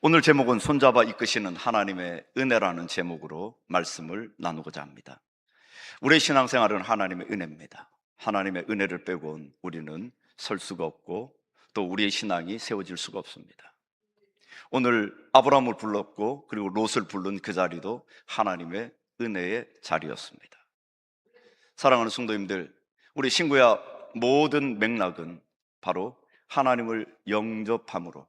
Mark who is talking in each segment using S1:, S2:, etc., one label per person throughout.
S1: 오늘 제목은 손잡아 이끄시는 하나님의 은혜라는 제목으로 말씀을 나누고자 합니다. 우리의 신앙생활은 하나님의 은혜입니다. 하나님의 은혜를 빼고는 우리는 설 수가 없고 또 우리의 신앙이 세워질 수가 없습니다. 오늘 아브라함을 불렀고 그리고 롯을 부른 그 자리도 하나님의 은혜의 자리였습니다. 사랑하는 성도님들, 우리 신구약 모든 맥락은 바로 하나님을 영접함으로,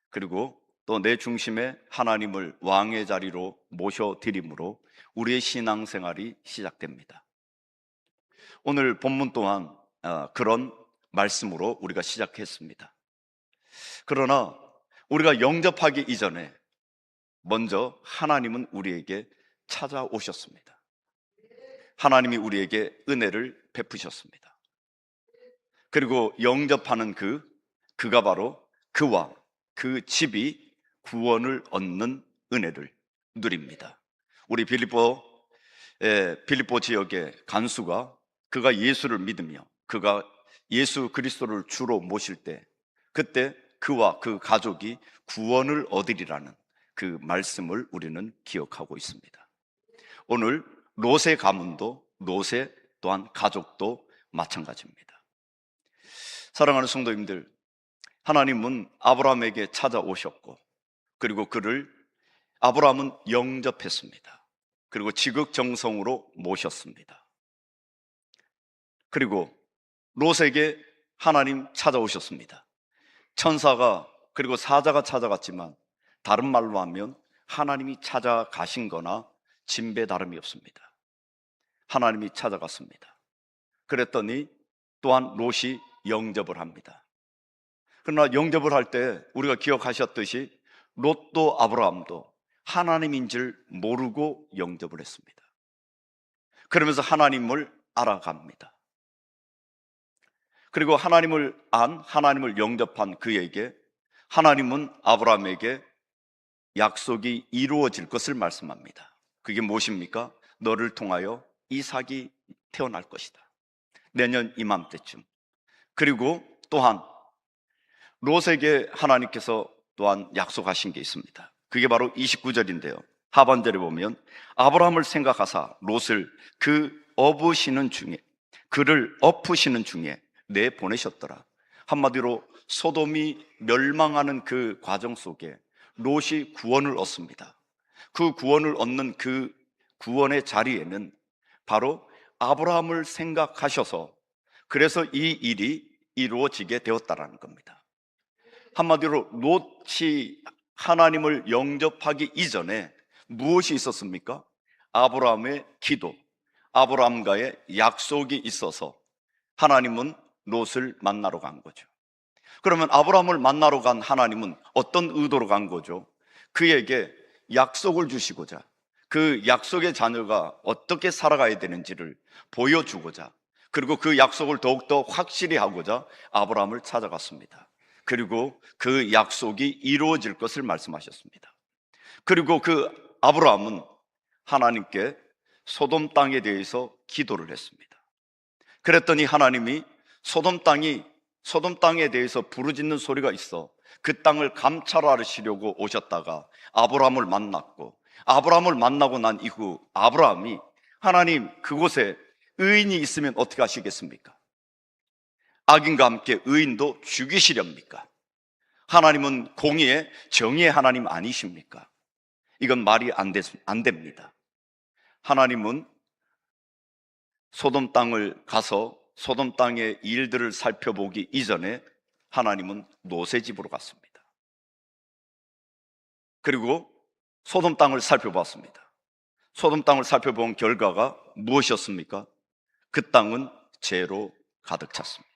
S1: 그리고 또 내 중심에 하나님을 왕의 자리로 모셔드림으로 우리의 신앙생활이 시작됩니다. 오늘 본문 또한 그런 말씀으로 우리가 시작했습니다. 그러나 우리가 영접하기 이전에 먼저 하나님은 우리에게 찾아오셨습니다. 하나님이 우리에게 은혜를 베푸셨습니다. 그리고 영접하는 그가 바로 그와 그 집이 구원을 얻는 은혜를 누립니다. 우리 빌립보 지역의 간수가 그가 예수를 믿으며 그가 예수 그리스도를 주로 모실 때 그때 그와 그 가족이 구원을 얻으리라는 그 말씀을 우리는 기억하고 있습니다. 오늘 롯의 가문도 롯의 또한 가족도 마찬가지입니다. 사랑하는 성도님들, 하나님은 아브라함에게 찾아오셨고 그리고 아브라함은 영접했습니다. 그리고 지극정성으로 모셨습니다. 그리고 롯에게 하나님 찾아오셨습니다. 천사가 그리고 사자가 찾아갔지만 다른 말로 하면 하나님이 찾아가신 거나 진배 다름이 없습니다. 하나님이 찾아갔습니다. 그랬더니 또한 롯이 영접을 합니다. 그러나 영접을 할 때 우리가 기억하셨듯이 롯도 아브라함도 하나님인 줄 모르고 영접을 했습니다. 그러면서 하나님을 알아갑니다. 그리고 하나님을 영접한 그에게 하나님은 아브라함에게 약속이 이루어질 것을 말씀합니다. 그게 무엇입니까? 너를 통하여 이삭이 태어날 것이다. 내년 이맘때쯤. 그리고 또한 롯에게 하나님께서 또한 약속하신 게 있습니다. 그게 바로 29절인데요. 하반절에 보면 아브라함을 생각하사 롯을 그를 엎으시는 중에 내보내셨더라. 한마디로 소돔이 멸망하는 그 과정 속에 롯이 구원을 얻습니다. 그 구원을 얻는 그 구원의 자리에는 바로 아브라함을 생각하셔서 그래서 이 일이 이루어지게 되었다라는 겁니다. 한마디로 롯이 하나님을 영접하기 이전에 무엇이 있었습니까? 아브라함의 기도, 아브라함과의 약속이 있어서 하나님은 롯을 만나러 간 거죠. 그러면 아브라함을 만나러 간 하나님은 어떤 의도로 간 거죠? 그에게 약속을 주시고자, 그 약속의 자녀가 어떻게 살아가야 되는지를 보여주고자, 그리고 그 약속을 더욱더 확실히 하고자 아브라함을 찾아갔습니다. 그리고 그 약속이 이루어질 것을 말씀하셨습니다. 그리고 그 아브라함은 하나님께 소돔 땅에 대해서 기도를 했습니다. 그랬더니 하나님이 소돔 땅에 대해서 부르짖는 소리가 있어 그 땅을 감찰하시려고 오셨다가 아브라함을 만났고, 아브라함을 만나고 난 이후 아브라함이 하나님, 그곳에 의인이 있으면 어떻게 하시겠습니까? 악인과 함께 의인도 죽이시렵니까? 하나님은 공의의 정의의 하나님 아니십니까? 이건 말이 안 됩니다. 하나님은 소돔 땅을 가서 소돔 땅의 일들을 살펴보기 이전에 하나님은 롯의 집으로 갔습니다. 그리고 소돔 땅을 살펴봤습니다. 소돔 땅을 살펴본 결과가 무엇이었습니까? 그 땅은 죄로 가득 찼습니다.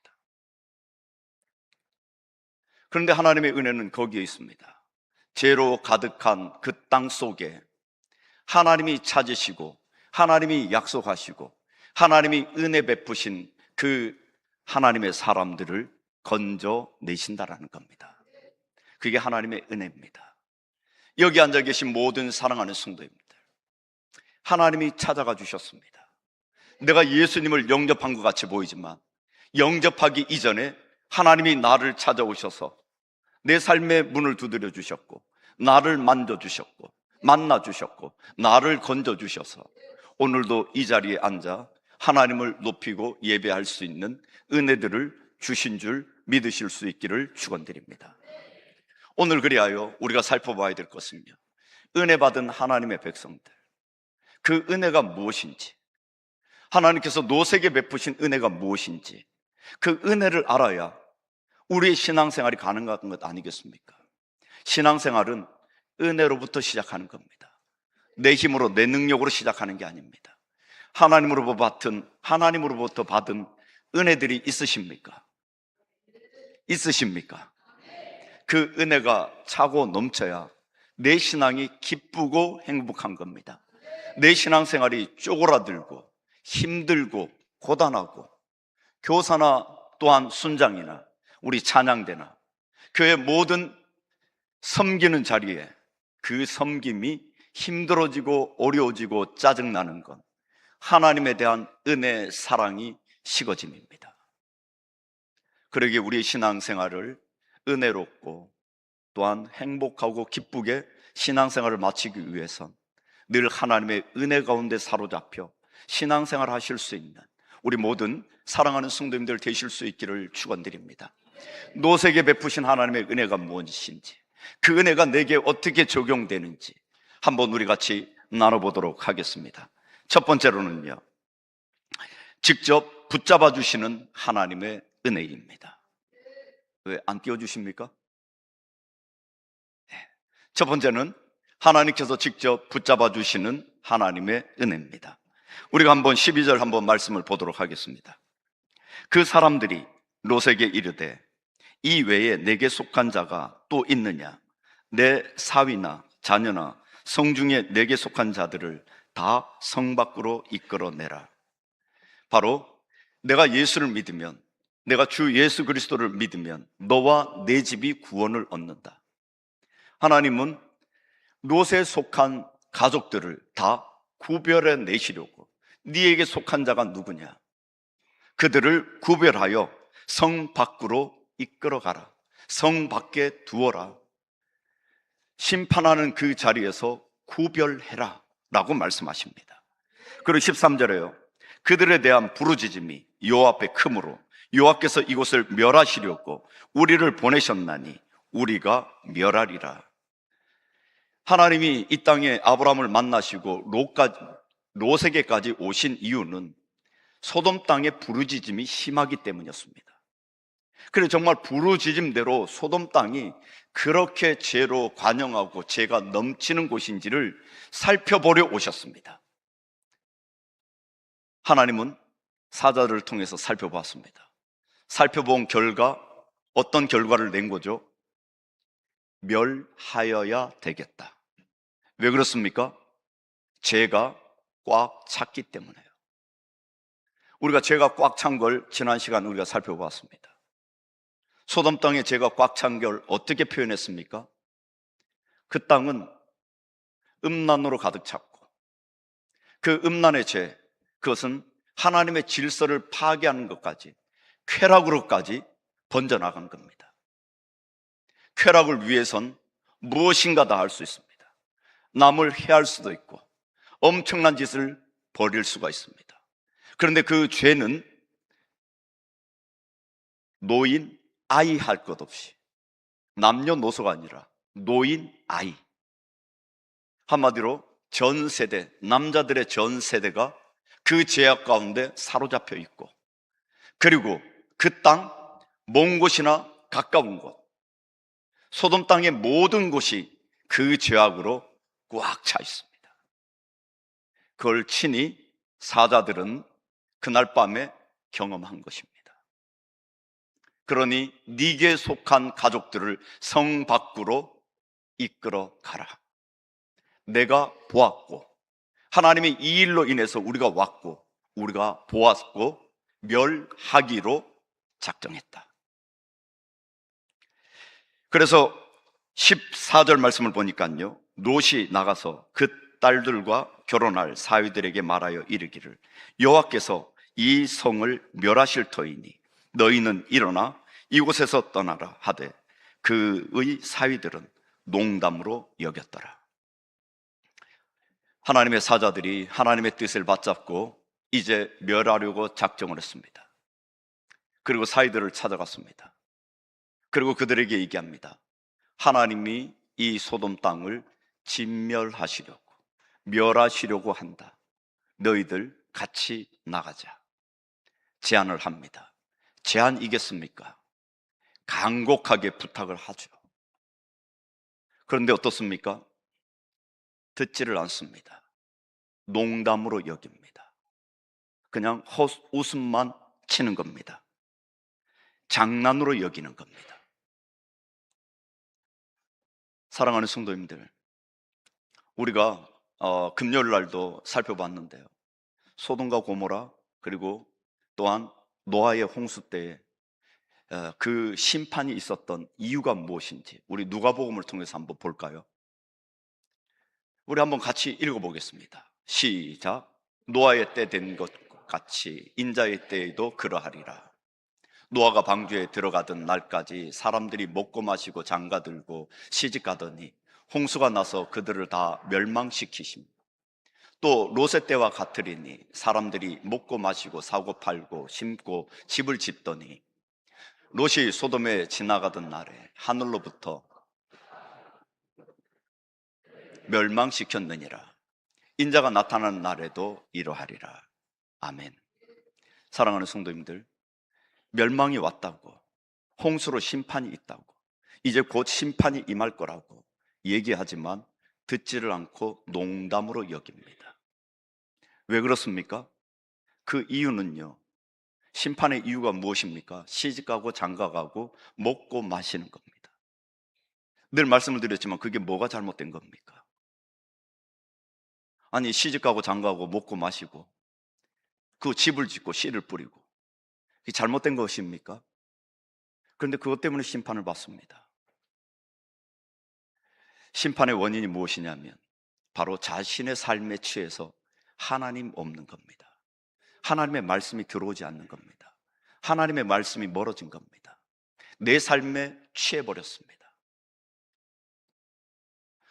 S1: 그런데 하나님의 은혜는 거기에 있습니다. 죄로 가득한 그 땅 속에 하나님이 찾으시고 하나님이 약속하시고 하나님이 은혜 베푸신 그 하나님의 사람들을 건져내신다라는 겁니다. 그게 하나님의 은혜입니다. 여기 앉아 계신 모든 사랑하는 성도님들, 하나님이 찾아가 주셨습니다. 내가 예수님을 영접한 것 같이 보이지만 영접하기 이전에 하나님이 나를 찾아오셔서 내 삶의 문을 두드려 주셨고 나를 만져주셨고 만나주셨고 나를 건져주셔서 오늘도 이 자리에 앉아 하나님을 높이고 예배할 수 있는 은혜들을 주신 줄 믿으실 수 있기를 축원드립니다. 오늘 그리하여 우리가 살펴봐야 될 것은요, 은혜 받은 하나님의 백성들, 그 은혜가 무엇인지, 하나님께서 노색에 베푸신 은혜가 무엇인지, 그 은혜를 알아야 우리의 신앙생활이 가능한 것 아니겠습니까? 신앙생활은 은혜로부터 시작하는 겁니다. 내 힘으로, 내 능력으로 시작하는 게 아닙니다. 하나님으로부터 받은 은혜들이 있으십니까? 있으십니까? 그 은혜가 차고 넘쳐야 내 신앙이 기쁘고 행복한 겁니다. 내 신앙생활이 쪼그라들고 힘들고 고단하고 교사나 또한 순장이나 우리 찬양대나 교회 모든 섬기는 자리에 그 섬김이 힘들어지고 어려워지고 짜증나는 건 하나님에 대한 은혜, 사랑이 식어짐입니다. 그러기에 우리의 신앙생활을 은혜롭고 또한 행복하고 기쁘게 신앙생활을 마치기 위해선 늘 하나님의 은혜 가운데 사로잡혀 신앙생활 하실 수 있는 우리 모든 사랑하는 성도님들 되실 수 있기를 축원드립니다. 노색에 베푸신 하나님의 은혜가 무엇인지, 그 은혜가 내게 어떻게 적용되는지 한번 우리 같이 나눠보도록 하겠습니다. 첫 번째로는요, 직접 붙잡아 주시는 하나님의 은혜입니다. 왜 안 띄워주십니까? 첫 번째는 하나님께서 직접 붙잡아 주시는 하나님의 은혜입니다. 우리가 한번 12절 한번 말씀을 보도록 하겠습니다. 그 사람들이 롯에게 이르되 이 외에 내게 속한 자가 또 있느냐? 내 사위나 자녀나 성 중에 내게 속한 자들을 다 성 밖으로 이끌어내라. 바로 내가 예수를 믿으면, 내가 주 예수 그리스도를 믿으면 너와 내 집이 구원을 얻는다. 하나님은 롯에 속한 가족들을 다 구별해 내시려고, 네에게 속한 자가 누구냐? 그들을 구별하여 성 밖으로 이끌어가라. 성 밖에 두어라. 심판하는 그 자리에서 구별해라 라고 말씀하십니다. 그리고 13절에요, 그들에 대한 부르짖음이 여호와 앞에 크므로 여호와께서 이곳을 멸하시려고 우리를 보내셨나니 우리가 멸하리라. 하나님이 이 땅에 아브라함을 만나시고 롯에게까지 오신 이유는 소돔 땅의 부르짖음이 심하기 때문이었습니다. 그래서 정말 부르짖음대로 소돔 땅이 그렇게 죄로 관영하고 죄가 넘치는 곳인지를 살펴보려 오셨습니다. 하나님은 사자들을 통해서 살펴봤습니다. 살펴본 결과 어떤 결과를 낸 거죠? 멸하여야 되겠다. 왜 그렇습니까? 죄가 꽉 찼기 때문에요. 우리가 죄가 꽉 찬 걸 지난 시간 우리가 살펴봤습니다. 소돔 땅에 죄가 꽉 찬 걸 어떻게 표현했습니까? 그 땅은 음란으로 가득 찼고, 그 음란의 죄, 그것은 하나님의 질서를 파괴하는 것까지, 쾌락으로까지 번져나간 겁니다. 쾌락을 위해선 무엇인가 다 할 수 있습니다. 남을 해할 수도 있고 엄청난 짓을 벌일 수가 있습니다. 그런데 그 죄는 노인, 아이 할 것 없이, 남녀노소가 아니라 노인, 아이, 한마디로 전 세대, 남자들의 전 세대가 그 죄악 가운데 사로잡혀 있고, 그리고 그 땅, 먼 곳이나 가까운 곳, 소돔 땅의 모든 곳이 그 죄악으로 꽉 차 있습니다. 그걸 친히 사자들은 그날 밤에 경험한 것입니다. 그러니 네게 속한 가족들을 성 밖으로 이끌어 가라. 내가 보았고, 하나님의 이 일로 인해서 우리가 왔고, 우리가 보았고 멸하기로 작정했다. 그래서 14절 말씀을 보니까요, 롯이 나가서 그 딸들과 결혼할 사위들에게 말하여 이르기를 여호와께서 이 성을 멸하실 터이니 너희는 일어나 이곳에서 떠나라 하되, 그의 사위들은 농담으로 여겼더라. 하나님의 사자들이 하나님의 뜻을 받잡고 이제 멸하려고 작정을 했습니다. 그리고 사이들을 찾아갔습니다. 그리고 그들에게 얘기합니다. 하나님이 이 소돔 땅을 진멸하시려고, 멸하시려고 한다. 너희들 같이 나가자. 제안을 합니다. 제안이겠습니까? 간곡하게 부탁을 하죠. 그런데 어떻습니까? 듣지를 않습니다. 농담으로 여깁니다. 그냥 웃음만 치는 겁니다. 장난으로 여기는 겁니다. 사랑하는 성도님들, 우리가 금요일 날도 살펴봤는데요. 소돔과 고모라, 그리고 또한 노아의 홍수 때에 그 심판이 있었던 이유가 무엇인지 우리 누가복음을 통해서 한번 볼까요? 우리 한번 같이 읽어보겠습니다. 시작. 노아의 때 된 것 같이 인자의 때에도 그러하리라. 노아가 방주에 들어가던 날까지 사람들이 먹고 마시고 장가들고 시집가더니 홍수가 나서 그들을 다 멸망시키십니다. 또 롯의 때와 같으리니 사람들이 먹고 마시고 사고 팔고 심고 집을 짓더니 롯이 소돔에 지나가던 날에 하늘로부터 멸망시켰느니라. 인자가 나타나는 날에도 이러하리라. 아멘. 사랑하는 성도님들, 멸망이 왔다고, 홍수로 심판이 있다고, 이제 곧 심판이 임할 거라고 얘기하지만 듣지를 않고 농담으로 여깁니다. 왜 그렇습니까? 그 이유는요, 심판의 이유가 무엇입니까? 시집가고 장가가고 먹고 마시는 겁니다. 늘 말씀을 드렸지만 그게 뭐가 잘못된 겁니까? 아니, 시집가고 장가가고 먹고 마시고 그 집을 짓고 씨를 뿌리고 그게 잘못된 것입니까? 그런데 그것 때문에 심판을 받습니다. 심판의 원인이 무엇이냐면 바로 자신의 삶에 취해서 하나님 없는 겁니다. 하나님의 말씀이 들어오지 않는 겁니다. 하나님의 말씀이 멀어진 겁니다. 내 삶에 취해버렸습니다.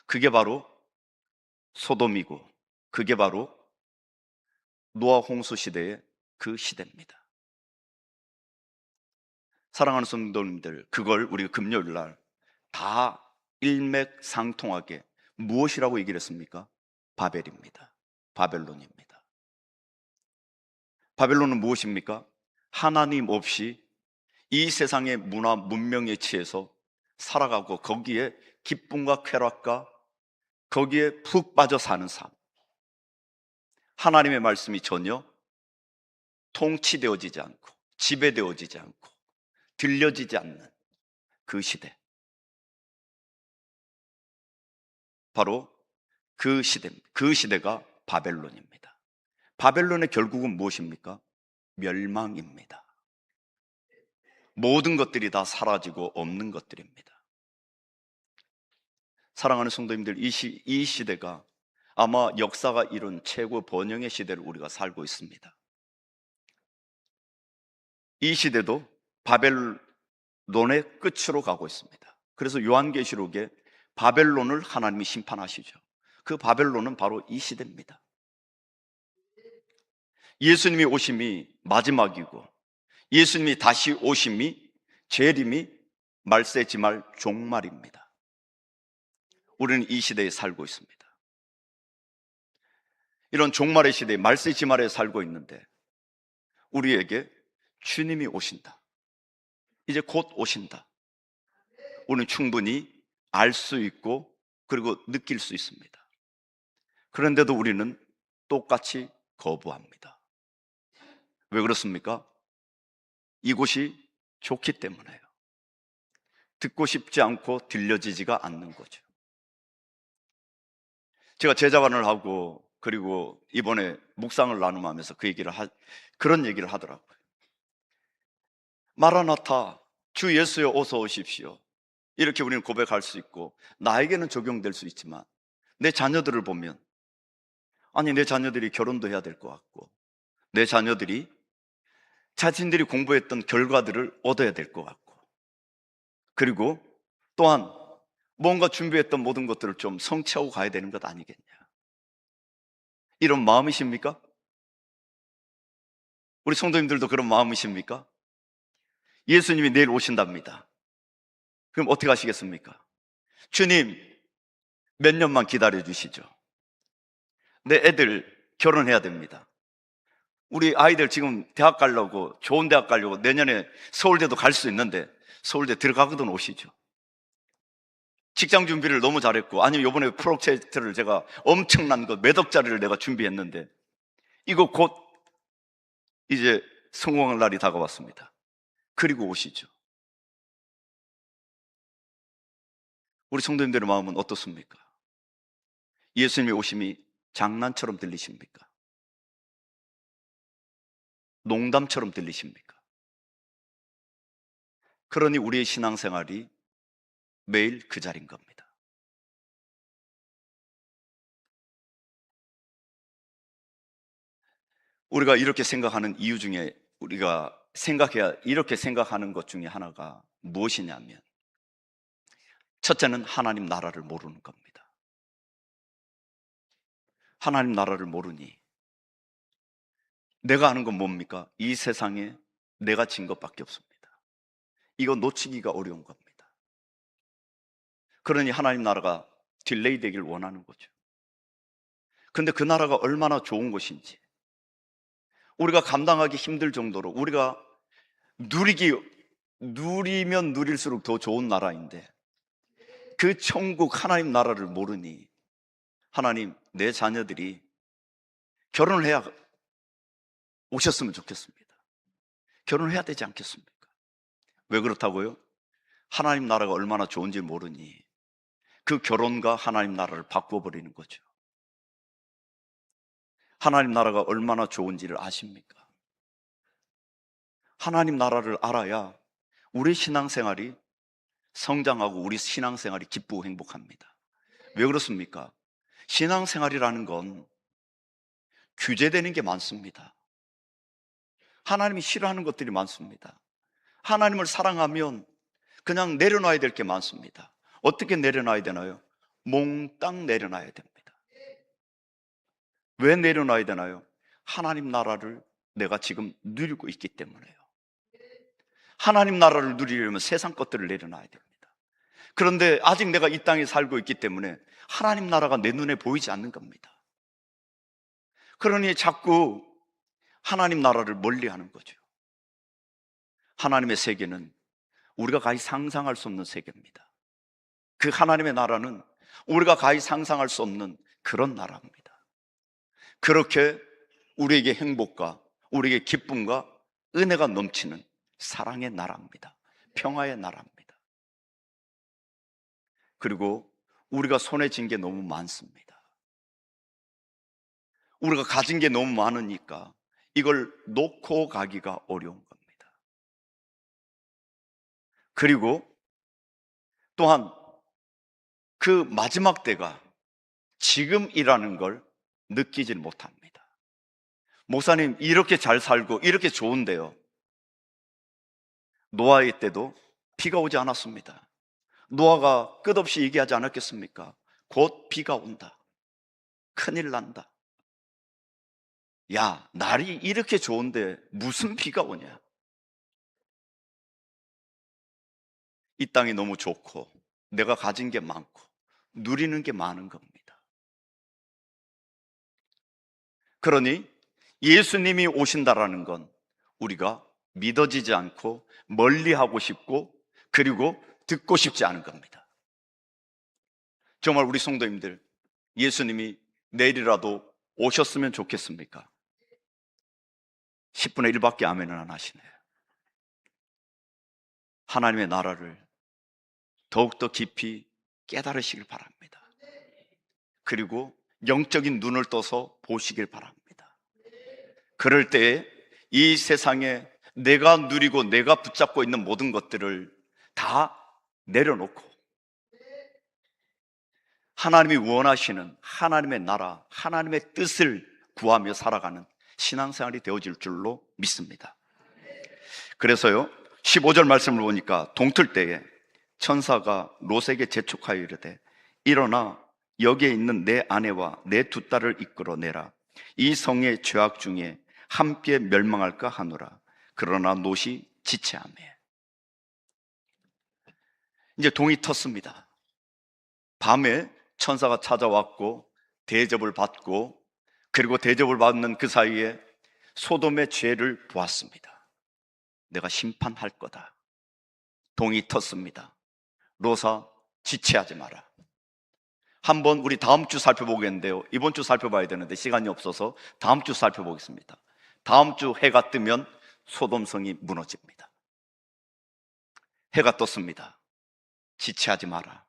S1: 그게 바로 소돔이고 그게 바로 노아 홍수 시대의 그 시대입니다. 사랑하는 성도님들, 그걸 우리가 금요일 날 다 일맥상통하게 무엇이라고 얘기를 했습니까? 바벨입니다. 바벨론입니다. 바벨론은 무엇입니까? 하나님 없이 이 세상의 문화, 문명에 취해서 살아가고 거기에 기쁨과 쾌락과 거기에 푹 빠져 사는 삶. 하나님의 말씀이 전혀 통치되어지지 않고 지배되어지지 않고 들려지지 않는 그 시대. 바로 그 시대입니다. 그 시대가 바벨론입니다. 바벨론의 결국은 무엇입니까? 멸망입니다. 모든 것들이 다 사라지고 없는 것들입니다. 사랑하는 성도님들, 이 시대가 아마 역사가 이룬 최고 번영의 시대를 우리가 살고 있습니다. 이 시대도 바벨론의 끝으로 가고 있습니다. 그래서 요한계시록에 바벨론을 하나님이 심판하시죠. 그 바벨론은 바로 이 시대입니다. 예수님이 오심이 마지막이고 예수님이 다시 오심이 재림이 말세지말 종말입니다. 우리는 이 시대에 살고 있습니다. 이런 종말의 시대에 말세지말에 살고 있는데 우리에게 주님이 오신다, 이제 곧 오신다, 우리는 충분히 알 수 있고 그리고 느낄 수 있습니다. 그런데도 우리는 똑같이 거부합니다. 왜 그렇습니까? 이곳이 좋기 때문에요. 듣고 싶지 않고 들려지지가 않는 거죠. 제가 제자반을 하고 그리고 이번에 묵상을 나눔하면서 그런 얘기를 하더라고요. 마라나타, 주 예수여 어서 오십시오. 이렇게 우리는 고백할 수 있고 나에게는 적용될 수 있지만 내 자녀들을 보면 아니, 내 자녀들이 결혼도 해야 될 것 같고 내 자녀들이 자신들이 공부했던 결과들을 얻어야 될 것 같고 그리고 또한 뭔가 준비했던 모든 것들을 좀 성취하고 가야 되는 것 아니겠냐, 이런 마음이십니까? 우리 성도님들도 그런 마음이십니까? 예수님이 내일 오신답니다. 그럼 어떻게 하시겠습니까? 주님, 몇 년만 기다려 주시죠. 내 애들 결혼해야 됩니다. 우리 아이들 지금 대학 가려고, 좋은 대학 가려고 내년에 서울대도 갈 수 있는데 서울대 들어가거든 오시죠. 직장 준비를 너무 잘했고, 아니면 이번에 프로젝트를 제가 엄청난 거 몇 억짜리를 내가 준비했는데 이거 곧 이제 성공할 날이 다가왔습니다. 그리고 오시죠. 우리 성도님들의 마음은 어떻습니까? 예수님의 오심이 장난처럼 들리십니까? 농담처럼 들리십니까? 그러니 우리의 신앙생활이 매일 그 자리인 겁니다. 우리가 이렇게 생각하는 이유 중에, 우리가 생각해야, 이렇게 생각하는 것 중에 하나가 무엇이냐면, 첫째는 하나님 나라를 모르는 겁니다. 하나님 나라를 모르니 내가 아는 건 뭡니까? 이 세상에 내가 진 것밖에 없습니다. 이거 놓치기가 어려운 겁니다. 그러니 하나님 나라가 딜레이 되길 원하는 거죠. 근데 그 나라가 얼마나 좋은 것인지, 우리가 감당하기 힘들 정도로, 우리가 누리면 누릴수록 더 좋은 나라인데, 그 천국 하나님 나라를 모르니, 하나님, 내 자녀들이 결혼을 해야 오셨으면 좋겠습니다. 결혼을 해야 되지 않겠습니까? 왜 그렇다고요? 하나님 나라가 얼마나 좋은지 모르니 그 결혼과 하나님 나라를 바꿔버리는 거죠. 하나님 나라가 얼마나 좋은지를 아십니까? 하나님 나라를 알아야 우리 신앙생활이 성장하고 우리 신앙생활이 기쁘고 행복합니다. 왜 그렇습니까? 신앙생활이라는 건 규제되는 게 많습니다. 하나님이 싫어하는 것들이 많습니다. 하나님을 사랑하면 그냥 내려놔야 될 게 많습니다. 어떻게 내려놔야 되나요? 몽땅 내려놔야 됩니다. 왜 내려놔야 되나요? 하나님 나라를 내가 지금 누리고 있기 때문에요. 하나님 나라를 누리려면 세상 것들을 내려놔야 됩니다. 그런데 아직 내가 이 땅에 살고 있기 때문에 하나님 나라가 내 눈에 보이지 않는 겁니다. 그러니 자꾸 하나님 나라를 멀리하는 거죠. 하나님의 세계는 우리가 가히 상상할 수 없는 세계입니다. 그 하나님의 나라는 우리가 가히 상상할 수 없는 그런 나라입니다. 그렇게 우리에게 행복과 우리에게 기쁨과 은혜가 넘치는 사랑의 나라입니다. 평화의 나라입니다. 그리고 우리가 손에 쥔 게 너무 많습니다. 우리가 가진 게 너무 많으니까 이걸 놓고 가기가 어려운 겁니다. 그리고 또한 그 마지막 때가 지금이라는 걸 느끼질 못합니다. 목사님, 이렇게 잘 살고 이렇게 좋은데요, 노아의 때도 비가 오지 않았습니다. 노아가 끝없이 얘기하지 않았겠습니까? 곧 비가 온다. 큰일 난다. 야, 날이 이렇게 좋은데 무슨 비가 오냐? 이 땅이 너무 좋고 내가 가진 게 많고 누리는 게 많은 겁니다. 그러니 예수님이 오신다라는 건 우리가 믿어지지 않고 멀리하고 싶고 그리고 듣고 싶지 않은 겁니다. 정말 우리 성도님들, 예수님이 내일이라도 오셨으면 좋겠습니까? 10분의 1밖에 아멘을 안 하시네요. 하나님의 나라를 더욱더 깊이 깨달으시길 바랍니다. 그리고 영적인 눈을 떠서 보시길 바랍니다. 그럴 때에 이 세상에 내가 누리고 내가 붙잡고 있는 모든 것들을 다 내려놓고 하나님이 원하시는 하나님의 나라, 하나님의 뜻을 구하며 살아가는 신앙생활이 되어질 줄로 믿습니다. 그래서요, 15절 말씀을 보니까 동틀 때에 천사가 롯에게 재촉하여 이르되 일어나 여기에 있는 내 아내와 내 두 딸을 이끌어 내라. 이 성의 죄악 중에 함께 멸망할까 하노라. 그러나 롯이 지체하며. 이제 동이 텄습니다. 밤에 천사가 찾아왔고 대접을 받고, 그리고 대접을 받는 그 사이에 소돔의 죄를 보았습니다. 내가 심판할 거다. 동이 텄습니다. 롯아, 지체하지 마라. 한번 우리 다음 주 살펴보겠는데요, 이번 주 살펴봐야 되는데 시간이 없어서 다음 주 살펴보겠습니다. 다음 주 해가 뜨면 소돔성이 무너집니다. 해가 떴습니다. 지체하지 마라.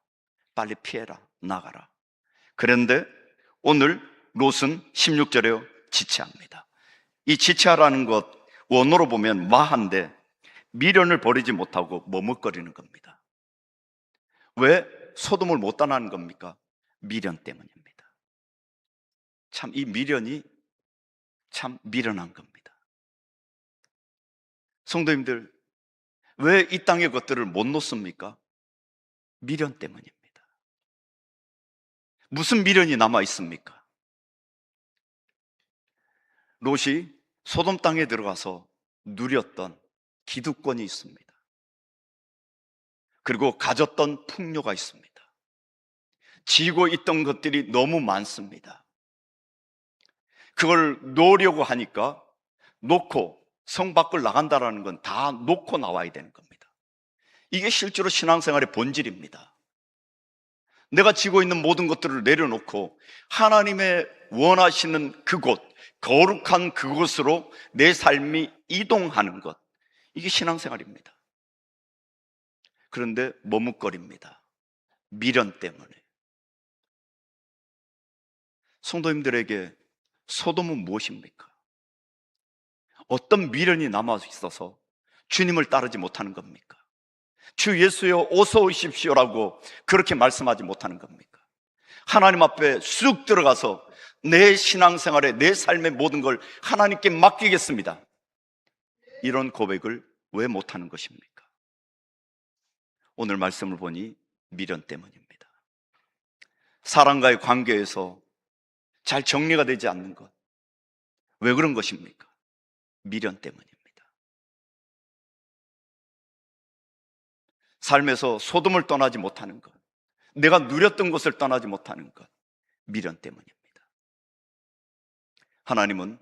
S1: 빨리 피해라. 나가라. 그런데 오늘 롯은 16절에 지체합니다. 이 지체하라는 것, 원어로 보면 마한데 미련을 버리지 못하고 머뭇거리는 겁니다. 왜 소돔을 못 떠나는 겁니까? 미련 때문입니다. 참 이 미련이 참 미련한 겁니다. 성도님들, 왜 이 땅의 것들을 못 놓습니까? 미련 때문입니다. 무슨 미련이 남아 있습니까? 롯이 소돔 땅에 들어가서 누렸던 기득권이 있습니다. 그리고 가졌던 풍요가 있습니다. 지고 있던 것들이 너무 많습니다. 그걸 놓으려고 하니까 놓고 성 밖을 나간다는 건 다 놓고 나와야 되는 겁니다. 이게 실제로 신앙생활의 본질입니다. 내가 지고 있는 모든 것들을 내려놓고 하나님의 원하시는 그곳, 거룩한 그곳으로 내 삶이 이동하는 것, 이게 신앙생활입니다. 그런데 머뭇거립니다. 미련 때문에. 성도님들에게 소돔은 무엇입니까? 어떤 미련이 남아 있어서 주님을 따르지 못하는 겁니까? 주 예수여 어서 오십시오라고 그렇게 말씀하지 못하는 겁니까? 하나님 앞에 쑥 들어가서 내 신앙생활에, 내 삶의 모든 걸 하나님께 맡기겠습니다, 이런 고백을 왜 못하는 것입니까? 오늘 말씀을 보니 미련 때문입니다. 사람과의 관계에서 잘 정리가 되지 않는 것, 왜 그런 것입니까? 미련 때문입니다. 삶에서 소돔을 떠나지 못하는 것, 내가 누렸던 것을 떠나지 못하는 것, 미련 때문입니다. 하나님은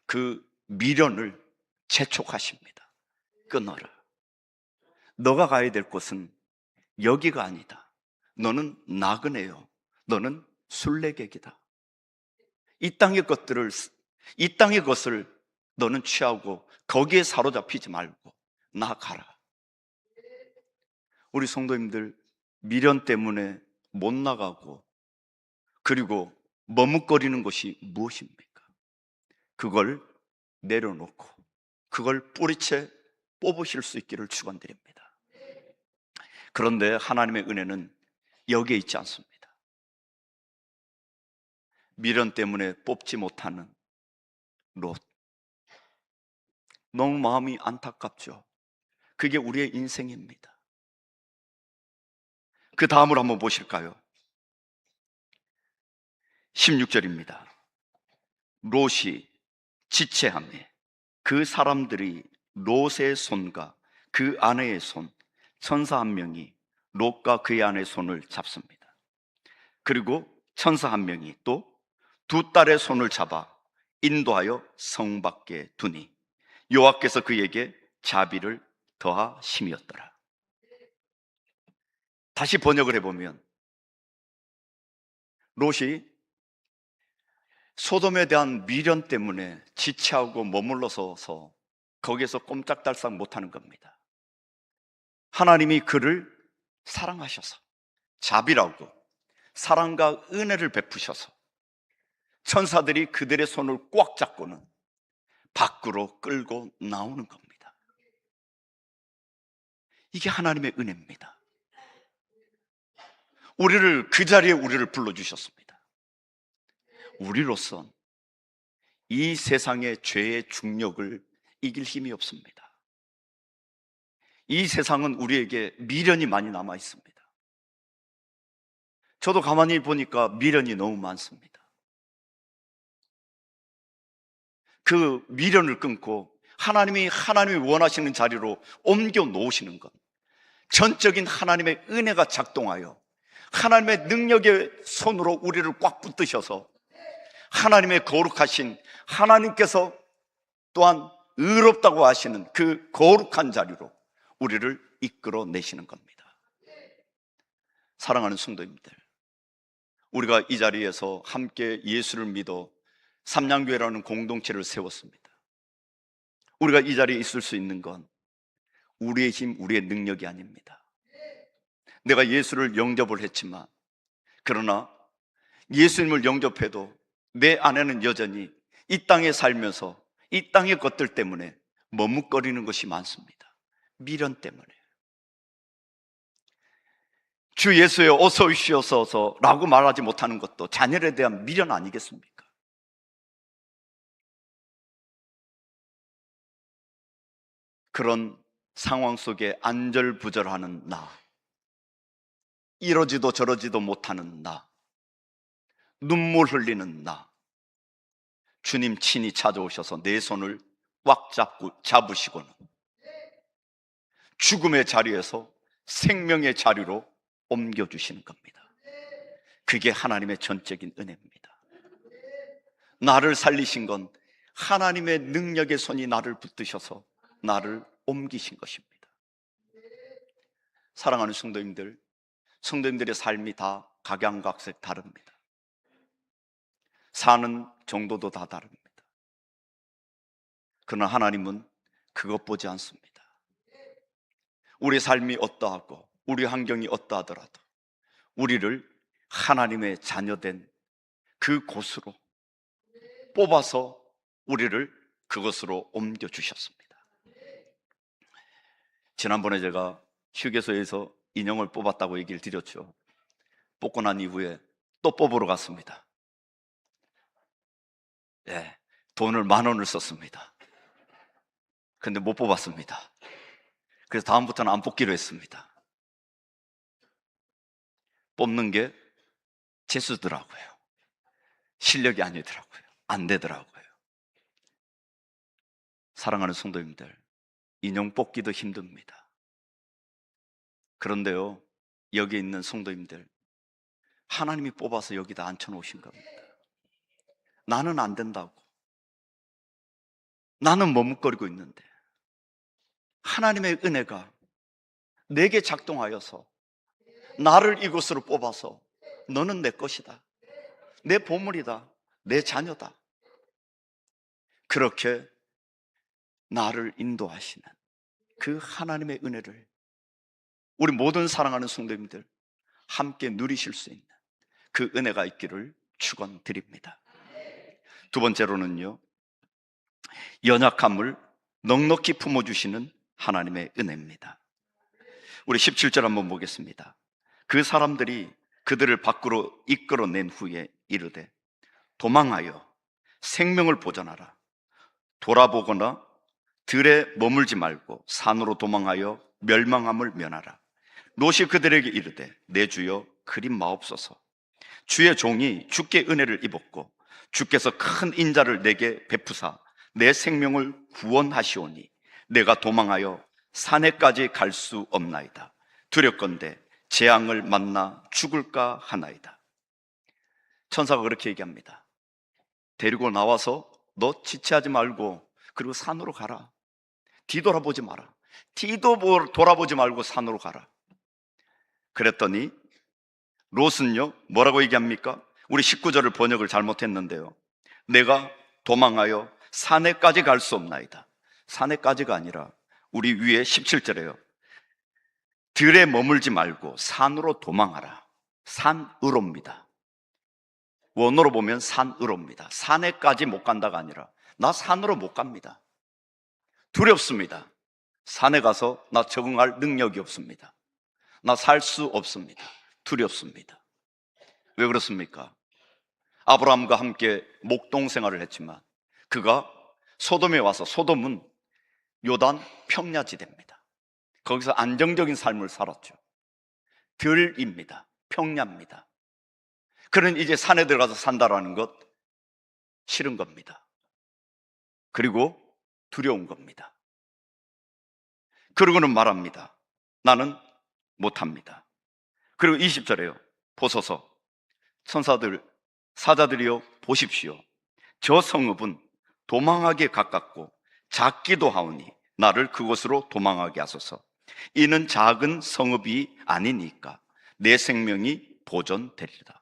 S1: 그 미련을 재촉하십니다. 끊어라. 너가 가야 될 곳은 여기가 아니다. 너는 나그네요. 너는 순례객이다. 이 땅의 것을 너는 취하고 거기에 사로잡히지 말고 나가라. 우리 성도님들, 미련 때문에 못 나가고 그리고 머뭇거리는 것이 무엇입니까? 그걸 내려놓고 그걸 뿌리채 뽑으실 수 있기를 축원드립니다. 그런데 하나님의 은혜는 여기에 있지 않습니다. 미련 때문에 뽑지 못하는 롯, 너무 마음이 안타깝죠. 그게 우리의 인생입니다. 그 다음으로 한번 보실까요? 16절입니다. 롯이 지체하며 그 사람들이 롯의 손과 그 아내의 손, 천사 한 명이 롯과 그의 아내의 손을 잡습니다. 그리고 천사 한 명이 또 두 딸의 손을 잡아 인도하여 성 밖에 두니 여호와께서 그에게 자비를 더하심이었더라. 다시 번역을 해보면, 롯이 소돔에 대한 미련 때문에 지체하고 머물러서서 거기에서 꼼짝달싹 못하는 겁니다. 하나님이 그를 사랑하셔서 자비라고 사랑과 은혜를 베푸셔서 천사들이 그들의 손을 꽉 잡고는 밖으로 끌고 나오는 겁니다. 이게 하나님의 은혜입니다. 우리를 그 자리에 불러주셨습니다. 우리로선 이 세상의 죄의 중력을 이길 힘이 없습니다. 이 세상은 우리에게 미련이 많이 남아 있습니다. 저도 가만히 보니까 미련이 너무 많습니다. 그 미련을 끊고 하나님이 원하시는 자리로 옮겨 놓으시는 것, 전적인 하나님의 은혜가 작동하여 하나님의 능력의 손으로 우리를 꽉 붙드셔서 하나님의 거룩하신 하나님께서 또한 의롭다고 하시는 그 거룩한 자리로 우리를 이끌어내시는 겁니다. 사랑하는 성도님들, 우리가 이 자리에서 함께 예수를 믿어 삼양교회라는 공동체를 세웠습니다. 우리가 이 자리에 있을 수 있는 건 우리의 힘, 우리의 능력이 아닙니다. 내가 예수를 영접을 했지만, 그러나 예수님을 영접해도 내 안에는 여전히 이 땅에 살면서 이 땅의 것들 때문에 머뭇거리는 것이 많습니다. 미련 때문에. 주 예수여 어서 오시옵소서 라고 말하지 못하는 것도 자녀에 대한 미련 아니겠습니까? 그런 상황 속에 안절부절하는 나, 이러지도 저러지도 못하는 나, 눈물 흘리는 나, 주님 친히 찾아오셔서 내 손을 꽉 잡으시고는 죽음의 자리에서 생명의 자리로 옮겨주시는 겁니다. 그게 하나님의 전적인 은혜입니다. 나를 살리신 건 하나님의 능력의 손이 나를 붙드셔서 나를 옮기신 것입니다. 사랑하는 성도님들, 성도님들의 삶이 다 각양각색 다릅니다. 사는 정도도 다 다릅니다. 그러나 하나님은 그것 보지 않습니다. 우리 삶이 어떠하고 우리 환경이 어떠하더라도 우리를 하나님의 자녀된 그 곳으로 뽑아서 우리를 그것으로 옮겨주셨습니다. 지난번에 제가 휴게소에서 인형을 뽑았다고 얘기를 드렸죠. 뽑고 난 이후에 또 뽑으러 갔습니다. 네, 돈을 10,000원을 썼습니다. 근데 못 뽑았습니다. 그래서 다음부터는 안 뽑기로 했습니다. 뽑는 게 재수더라고요. 실력이 아니더라고요. 안 되더라고요. 사랑하는 성도님들, 인형 뽑기도 힘듭니다. 그런데요, 여기 있는 성도님들, 하나님이 뽑아서 여기다 앉혀놓으신 겁니다. 나는 안 된다고, 나는 머뭇거리고 있는데 하나님의 은혜가 내게 작동하여서 나를 이곳으로 뽑아서 너는 내 것이다, 내 보물이다, 내 자녀다, 그렇게 나를 인도하시는 그 하나님의 은혜를 우리 모든 사랑하는 성도님들 함께 누리실 수 있는 그 은혜가 있기를 축원드립니다. 두 번째로는요, 연약함을 넉넉히 품어주시는 하나님의 은혜입니다. 우리 17절 한번 보겠습니다. 그 사람들이 그들을 밖으로 이끌어낸 후에 이르되 도망하여 생명을 보존하라. 돌아보거나 들에 머물지 말고 산으로 도망하여 멸망함을 면하라. 롯이 그들에게 이르되 내 주여 그림 마옵소서. 주의 종이 주께 은혜를 입었고 주께서 큰 인자를 내게 베푸사 내 생명을 구원하시오니 내가 도망하여 산에까지 갈 수 없나이다. 두렵건대 재앙을 만나 죽을까 하나이다. 천사가 그렇게 얘기합니다. 데리고 나와서 너 지체하지 말고 그리고 산으로 가라. 뒤돌아보지 마라. 뒤도 돌아보지 말고 산으로 가라. 그랬더니 롯은요 뭐라고 얘기합니까? 우리 19절을 번역을 잘못했는데요, 내가 도망하여 산에까지 갈 수 없나이다. 산에까지가 아니라 우리 위에 17절에요 들에 머물지 말고 산으로 도망하라. 산으로입니다. 원어로 보면 산으로입니다. 산에까지 못 간다가 아니라 나 산으로 못 갑니다. 두렵습니다. 산에 가서 나 적응할 능력이 없습니다. 나 살 수 없습니다. 두렵습니다. 왜 그렇습니까? 아브라함과 함께 목동 생활을 했지만 그가 소돔에 와서, 소돔은 요단 평야지대입니다. 거기서 안정적인 삶을 살았죠. 들입니다. 평야입니다. 그는 이제 산에 들어가서 산다라는 것 싫은 겁니다. 그리고 두려운 겁니다. 그러고는 말합니다. 나는 못합니다. 그리고 20절에요. 보소서, 천사들, 사자들이여 보십시오. 저 성읍은 도망하기에 가깝고 작기도 하오니 나를 그곳으로 도망하게 하소서. 이는 작은 성읍이 아니니까 내 생명이 보존되리라.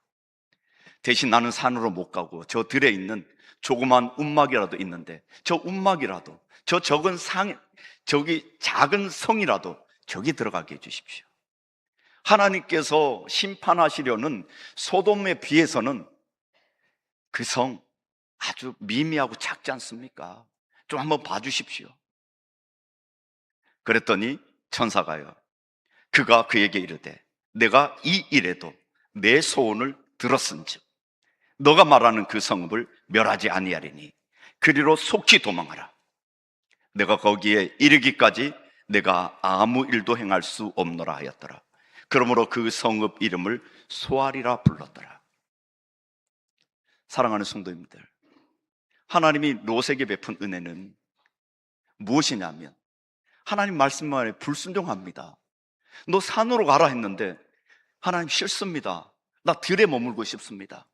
S1: 대신 나는 산으로 못 가고 저 들에 있는 조그만 움막이라도 있는데 저 움막이라도 저 적은 저기 작은 성이라도 저기 들어가게 해주십시오. 하나님께서 심판하시려는 소돔에 비해서는 그 성 아주 미미하고 작지 않습니까? 좀 한번 봐주십시오. 그랬더니 천사가요, 그가 그에게 이르되 내가 이 일에도 내 소원을 들었은즉 너가 말하는 그 성읍을 멸하지 아니하리니 그리로 속히 도망하라. 내가 거기에 이르기까지 내가 아무 일도 행할 수 없노라 하였더라. 그러므로 그 성읍 이름을 소알이라 불렀더라. 사랑하는 성도님들, 하나님이 롯에게 베푼 은혜는 무엇이냐면 하나님 말씀만에 불순종합니다. 너 산으로 가라 했는데 하나님 싫습니다. 나 들에 머물고 싶습니다.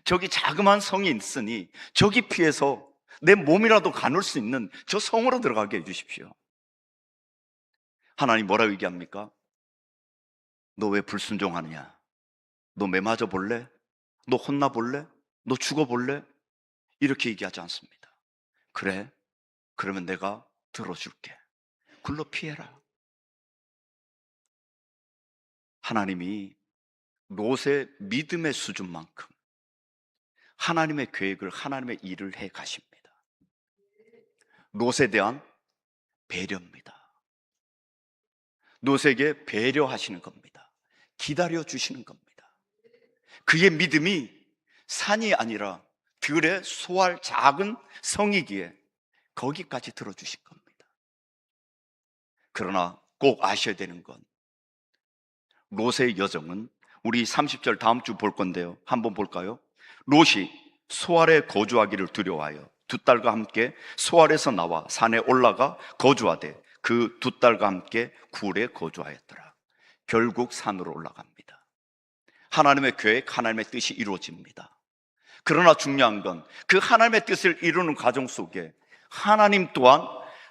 S1: 저기 자그마한 성이 있으니 저기 피해서 내 몸이라도 가눌 수 있는 저 성으로 들어가게 해주십시오. 하나님 뭐라고 얘기합니까? 너 왜 불순종하느냐? 너 매 맞아 볼래? 너 혼나 볼래? 너 죽어 볼래? 이렇게 얘기하지 않습니다. 그래? 그러면 내가 들어줄게. 굴러 피해라. 하나님이 롯의 믿음의 수준만큼 하나님의 계획을, 하나님의 일을 해 가십니다. 롯에 대한 배려입니다. 롯에게 배려하시는 겁니다. 기다려 주시는 겁니다. 그의 믿음이 산이 아니라 들의 소알 작은 성이기에 거기까지 들어주신 겁니다. 그러나 꼭 아셔야 되는 건 롯의 여정은, 우리 30절 다음 주 볼 건데요, 한번 볼까요? 롯이 소알에 거주하기를 두려워하여 두 딸과 함께 소알에서 나와 산에 올라가 거주하되 그 두 딸과 함께 굴에 거주하였더라. 결국 산으로 올라갑니다. 하나님의 계획, 하나님의 뜻이 이루어집니다. 그러나 중요한 건 그 하나님의 뜻을 이루는 과정 속에 하나님 또한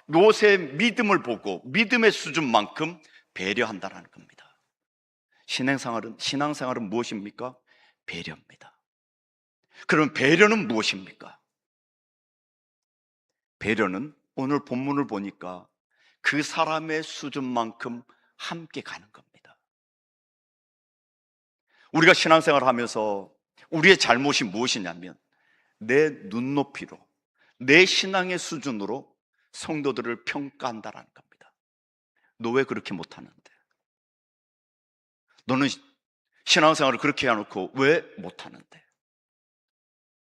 S1: 롯의 믿음을 보고 믿음의 수준만큼 배려한다는 겁니다. 신앙생활은 무엇입니까? 배려입니다. 그럼 배려는 무엇입니까? 배려는 오늘 본문을 보니까 그 사람의 수준만큼 함께 가는 겁니다. 우리가 신앙생활을 하면서 우리의 잘못이 무엇이냐면 내 눈높이로, 내 신앙의 수준으로 성도들을 평가한다는 겁니다. 너 왜 그렇게 못하는데? 너는 신앙생활을 그렇게 해놓고 왜 못하는데?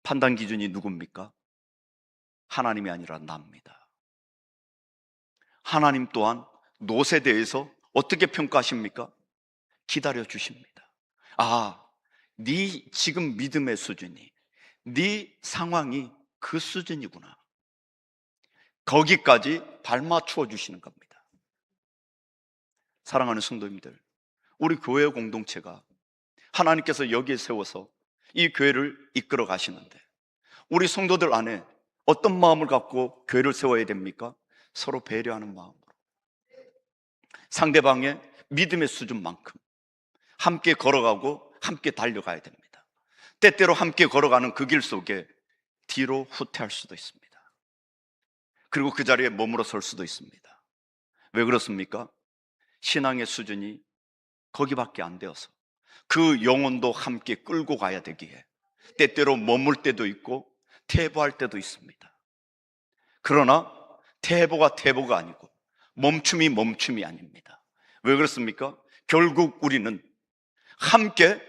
S1: 판단 기준이 누굽니까? 하나님이 아니라 나입니다. 하나님 또한 롯에 대해서 어떻게 평가하십니까? 기다려 주십니다. 아, 네 지금 믿음의 수준이, 네 상황이 그 수준이구나. 거기까지 발맞추어 주시는 겁니다. 사랑하는 성도님들, 우리 교회 공동체가 하나님께서 여기에 세워서 이 교회를 이끌어 가시는데 우리 성도들 안에 어떤 마음을 갖고 교회를 세워야 됩니까? 서로 배려하는 마음으로, 상대방의 믿음의 수준만큼 함께 걸어가고 함께 달려가야 됩니다. 때때로 함께 걸어가는 그 길 속에 뒤로 후퇴할 수도 있습니다. 그리고 그 자리에 머물러 설 수도 있습니다. 왜 그렇습니까? 신앙의 수준이 거기밖에 안 되어서 그 영혼도 함께 끌고 가야 되기에 때때로 머물 때도 있고 퇴보할 때도 있습니다. 그러나 퇴보가 퇴보가 아니고 멈춤이 멈춤이 아닙니다. 왜 그렇습니까? 결국 우리는 함께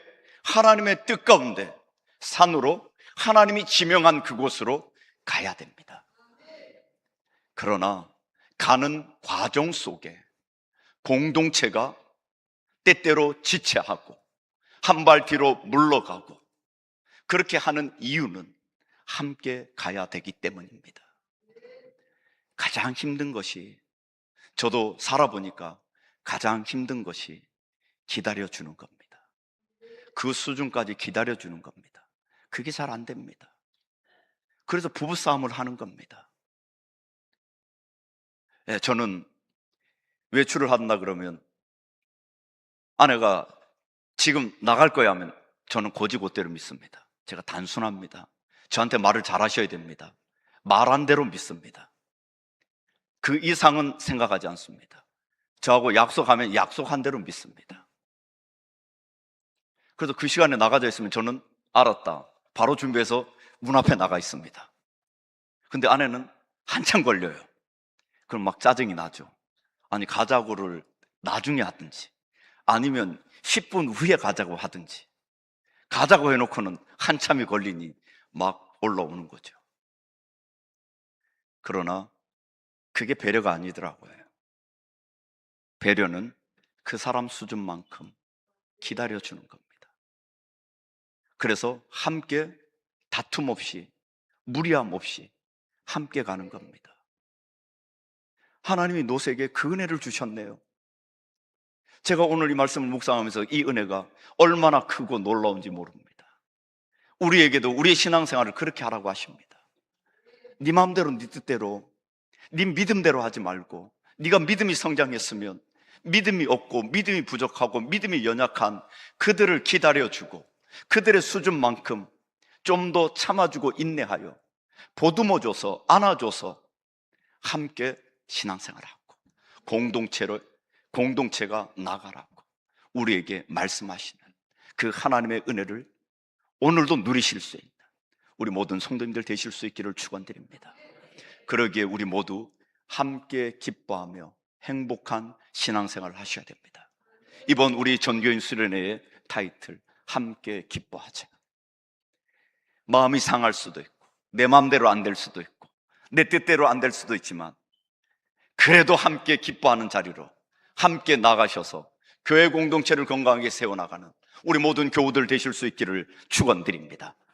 S1: 하나님의 뜻 가운데 산으로, 하나님이 지명한 그곳으로 가야 됩니다. 그러나 가는 과정 속에 공동체가 때때로 지체하고 한 발 뒤로 물러가고 그렇게 하는 이유는 함께 가야 되기 때문입니다. 가장 힘든 것이, 저도 살아보니까 가장 힘든 것이 기다려주는 겁니다. 그 수준까지 기다려주는 겁니다. 그게 잘 안 됩니다. 그래서 부부싸움을 하는 겁니다. 저는 외출을 한다 그러면 아내가 지금 나갈 거야 하면 저는 고지고대로 믿습니다. 제가 단순합니다. 저한테 말을 잘 하셔야 됩니다. 말한 대로 믿습니다. 그 이상은 생각하지 않습니다. 저하고 약속하면 약속한 대로 믿습니다. 그래서 그 시간에 나가져 있으면 저는 알았다, 바로 준비해서 문 앞에 나가 있습니다. 근데 아내는 한참 걸려요. 그럼 막 짜증이 나죠. 아니, 가자고를 나중에 하든지 아니면 10분 후에 가자고 하든지, 가자고 해놓고는 한참이 걸리니 막 올라오는 거죠. 그러나 그게 배려가 아니더라고요. 배려는 그 사람 수준만큼 기다려주는 겁니다. 그래서 함께 다툼 없이, 무리함 없이 함께 가는 겁니다. 하나님이 노세에게 그 은혜를 주셨네요. 제가 오늘 이 말씀을 묵상하면서 이 은혜가 얼마나 크고 놀라운지 모릅니다. 우리에게도 우리의 신앙생활을 그렇게 하라고 하십니다. 네 마음대로, 네 뜻대로, 네 믿음대로 하지 말고, 네가 믿음이 성장했으면 믿음이 없고 믿음이 부족하고 믿음이 연약한 그들을 기다려주고 그들의 수준만큼 좀 더 참아주고 인내하여 보듬어줘서 안아줘서 함께 신앙생활하고 공동체가 나가라고 우리에게 말씀하시는 그 하나님의 은혜를 오늘도 누리실 수 있는 우리 모든 성도님들 되실 수 있기를 축원드립니다. 그러기에 우리 모두 함께 기뻐하며 행복한 신앙생활을 하셔야 됩니다. 이번 우리 전교인 수련회의 타이틀, 함께 기뻐하자. 마음이 상할 수도 있고 내 마음대로 안 될 수도 있고 내 뜻대로 안 될 수도 있지만 그래도 함께 기뻐하는 자리로 함께 나가셔서 교회 공동체를 건강하게 세워나가는 우리 모든 교우들 되실 수 있기를 축원드립니다.